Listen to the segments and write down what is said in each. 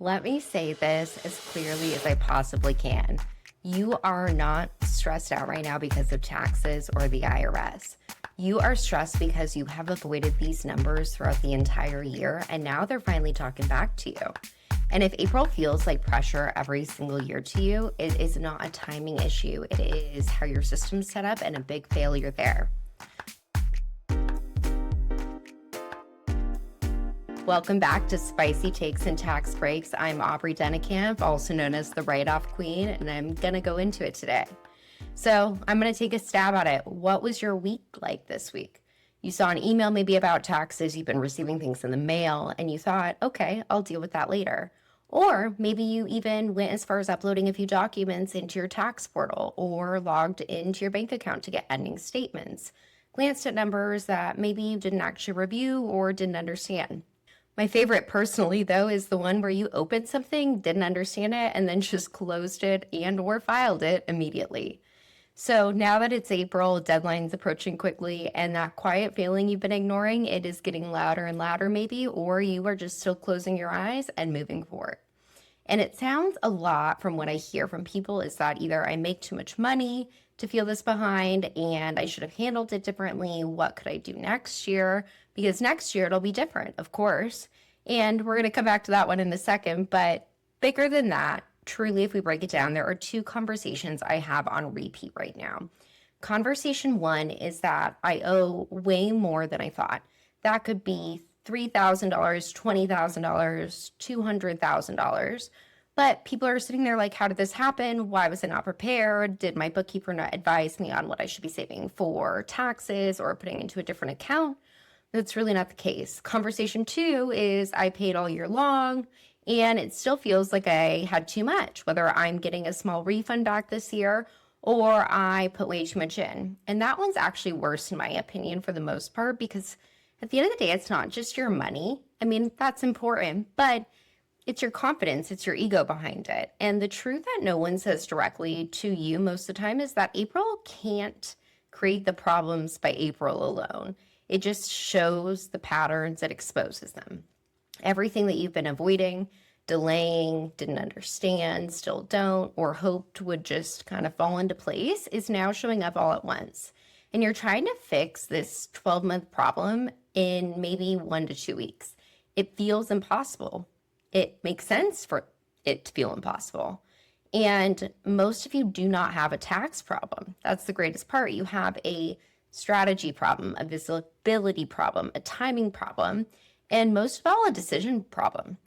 Let me say this as clearly as I possibly can. You are not stressed out right now because of taxes or the IRS. You are stressed because you have avoided these numbers throughout the entire year, and now they're finally talking back to you. And if April feels like pressure every single year to you, it is not a timing issue. It is how your system's set up and a big failure there. Welcome back to Spicy Takes and Tax Breaks. I'm Aubree Denekamp, also known as the Write-Off Queen, and I'm going to go into it today. So I'm going to take a stab at it. What was your week like this week? You saw an email maybe about taxes, you've been receiving things in the mail, and you thought, okay, I'll deal with that later. Or maybe you even went as far as uploading a few documents into your tax portal or logged into your bank account to get ending statements, glanced at numbers that maybe you didn't actually review or didn't understand. My favorite personally, though, is the one where you opened something, didn't understand it, and then just closed it and or filed it immediately. So now that it's April, deadline's approaching quickly, and that quiet feeling you've been ignoring, it is getting louder and louder maybe, or you are just still closing your eyes and moving forward. And it sounds a lot from what I hear from people is that either I make too much money to feel this behind and I should have handled it differently. What could I do next year? Because next year it'll be different, of course. And we're going to come back to that one in a second. But bigger than that, truly, if we break it down, there are two conversations I have on repeat right now. Conversation one is that I owe way more than I thought. That could be $3,000, $20,000, $200,000. But people are sitting there like, how did this happen? Why was I not prepared? Did my bookkeeper not advise me on what I should be saving for taxes or putting into a different account? That's really not the case. Conversation two is I paid all year long and it still feels like I had too much, whether I'm getting a small refund back this year or I put way too much in. And that one's actually worse in my opinion for the most part, because at the end of the day, it's not just your money. I mean, that's important, but it's your confidence, it's your ego behind it. And the truth that no one says directly to you most of the time is that April can't create the problems by April alone. It just shows the patterns, it exposes them. Everything that you've been avoiding, delaying, didn't understand, still don't, or hoped would just kind of fall into place is now showing up all at once. And you're trying to fix this 12-month problem in maybe 1 to 2 weeks. It feels impossible. It makes sense for it to feel impossible. And most of you do not have a tax problem. That's the greatest part. You have a strategy problem, a visibility problem, a timing problem, and most of all, a decision problem.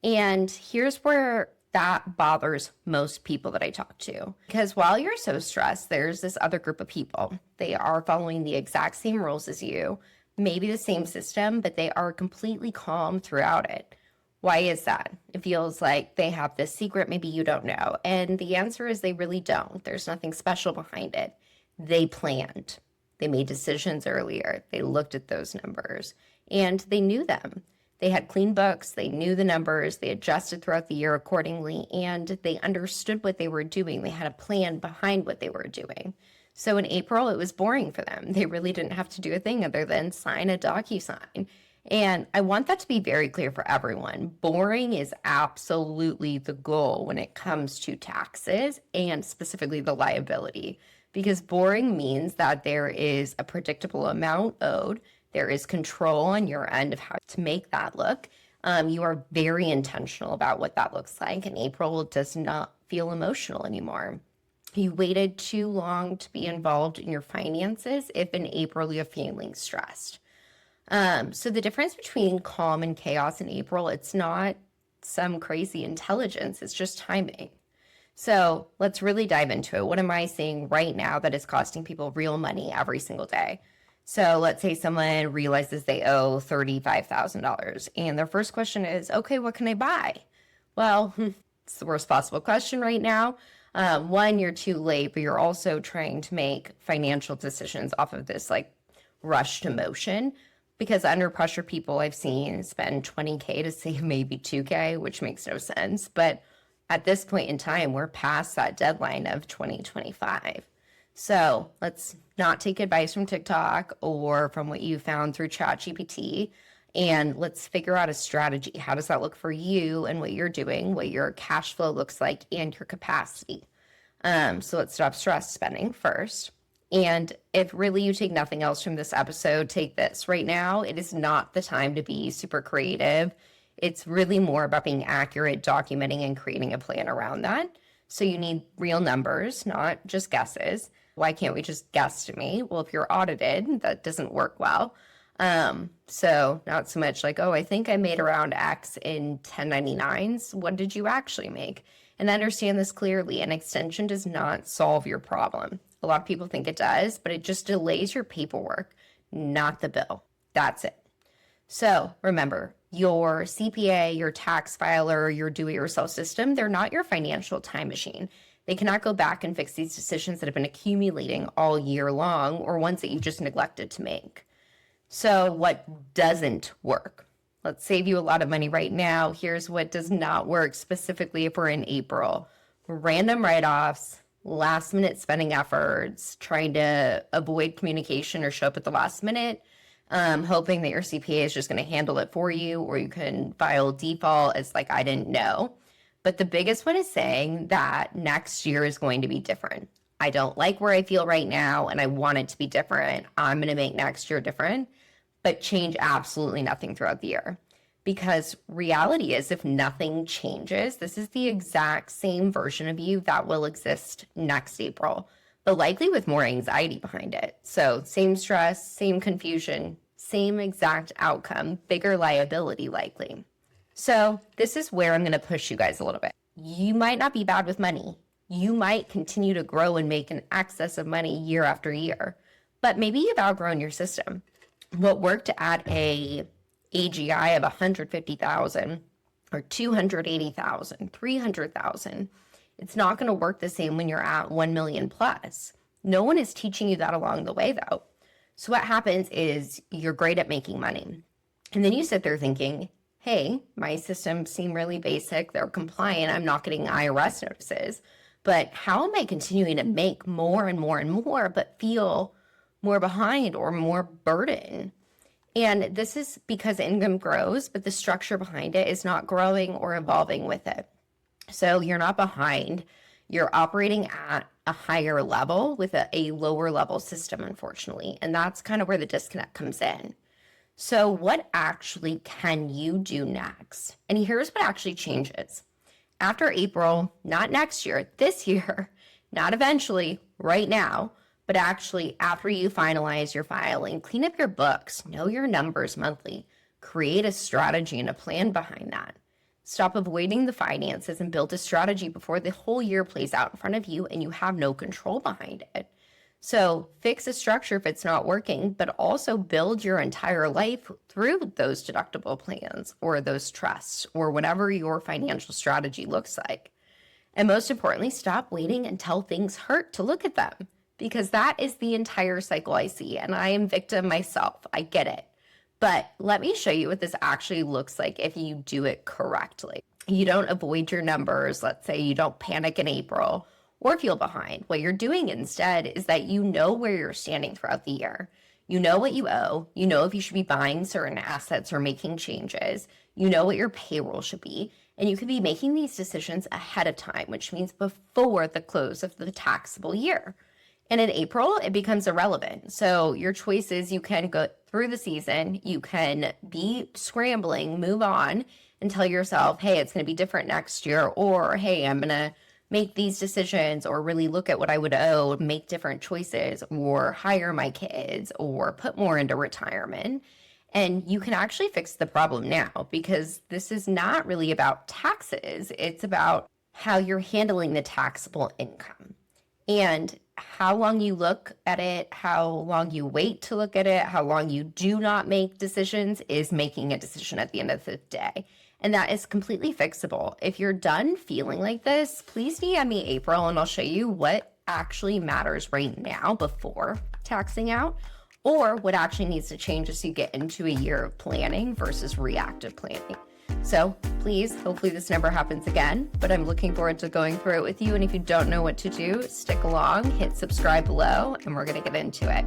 And here's where that bothers most people that I talk to. Because while you're so stressed, there's this other group of people. They are following the exact same rules as you, maybe the same system, but they are completely calm throughout it. Why is that? It feels like they have this secret maybe you don't know. And the answer is they really don't. There's nothing special behind it. They planned. They made decisions earlier. They looked at those numbers and they knew them. They had clean books. They knew the numbers. They adjusted throughout the year accordingly, and they understood what they were doing. They had a plan behind what they were doing. So in April, it was boring for them. They really didn't have to do a thing other than sign a DocuSign. And I want that to be very clear for everyone. Boring is absolutely the goal when it comes to taxes and specifically the liability, because boring means that there is a predictable amount owed. There is control on your end of how to make that look. You are very intentional about what that looks like. And April does not feel emotional anymore. You waited too long to be involved in your finances if in April you're feeling stressed. So the difference between calm and chaos in April, it's not some crazy intelligence, it's just timing. So let's really dive into it. What am I seeing right now that is costing people real money every single day? So let's say someone realizes they owe $35,000 and their first question is, okay, what can I buy? Well, it's the worst possible question right now. One, you're too late, but you're also trying to make financial decisions off of this like rushed emotion. Because under pressure, people I've seen spend $20K to save maybe $2K, which makes no sense. But at this point in time, we're past that deadline of 2025. So let's not take advice from TikTok or from what you found through ChatGPT And let's figure out a strategy. How does that look for you and what you're doing, what your cash flow looks like, and your capacity? So let's stop stress spending first. And if really you take nothing else from this episode, take this. Right now, it is not the time to be super creative. It's really more about being accurate, documenting, and creating a plan around that. So you need real numbers, not just guesses. Why can't we just guesstimate? Well, if you're audited, that doesn't work well. So not so much like, oh, I think I made around X in 1099s. What did you actually make? And understand this clearly. An extension does not solve your problem. A lot of people think it does, but it just delays your paperwork, not the bill. That's it. So remember, your CPA, your tax filer, your do-it-yourself system, they're not your financial time machine. They cannot go back and fix these decisions that have been accumulating all year long or ones that you just neglected to make. So what doesn't work? Let's save you a lot of money right now. Here's what does not work, specifically if we're in April. Random write-offs, last-minute spending efforts, trying to avoid communication or show up at the last minute, hoping that your CPA is just going to handle it for you, or you can file default as like, I didn't know. But the biggest one is saying that next year is going to be different. I don't like where I feel right now, and I want it to be different. I'm going to make next year different, but change absolutely nothing throughout the year. Because reality is, if nothing changes, this is the exact same version of you that will exist next April, but likely with more anxiety behind it. So same stress, same confusion, same exact outcome, bigger liability likely. So this is where I'm going to push you guys a little bit. You might not be bad with money. You might continue to grow and make an excess of money year after year, but maybe you've outgrown your system. What worked at a AGI of 150,000 or 280,000, 300,000, it's not going to work the same when you're at 1 million plus. No one is teaching you that along the way though. So what happens is you're great at making money. And then you sit there thinking, hey, my systems seem really basic. They're compliant. I'm not getting IRS notices, but how am I continuing to make more and more and more, but feel more behind or more burden? And this is because income grows, but the structure behind it is not growing or evolving with it. So you're not behind. You're operating at a higher level with a lower level system, unfortunately. And that's kind of where the disconnect comes in. So what actually can you do next? And here's what actually changes. After April, not next year, this year, not eventually, right now, but actually after you finalize your filing, clean up your books, know your numbers monthly, create a strategy and a plan behind that. Stop avoiding the finances and build a strategy before the whole year plays out in front of you and you have no control behind it. So fix a structure if it's not working, but also build your entire life through those deductible plans or those trusts or whatever your financial strategy looks like. And most importantly, stop waiting until things hurt to look at them, because that is the entire cycle I see. And I am victim myself. I get it. But let me show you what this actually looks like if you do it correctly. You don't avoid your numbers. Let's say you don't panic in April or feel behind. What you're doing instead is that you know where you're standing throughout the year. You know what you owe. You know if you should be buying certain assets or making changes. You know what your payroll should be. And you can be making these decisions ahead of time, which means before the close of the taxable year. And in April, it becomes irrelevant. So your choices, you can go through the season, you can be scrambling, move on, and tell yourself, hey, it's going to be different next year, or hey, I'm going to make these decisions, or really look at what I would owe, make different choices, or hire my kids, or put more into retirement. And you can actually fix the problem now, because this is not really about taxes. It's about how you're handling the taxable income. And how long you look at it, how long you wait to look at it, how long you do not make decisions is making a decision at the end of the day. And that is completely fixable. If you're done feeling like this, please DM me April and I'll show you what actually matters right now before taxing out, or what actually needs to change as you get into a year of planning versus reactive planning. So please, hopefully this never happens again, but I'm looking forward to going through it with you. And if you don't know what to do, stick along, hit subscribe below, and we're going to get into it.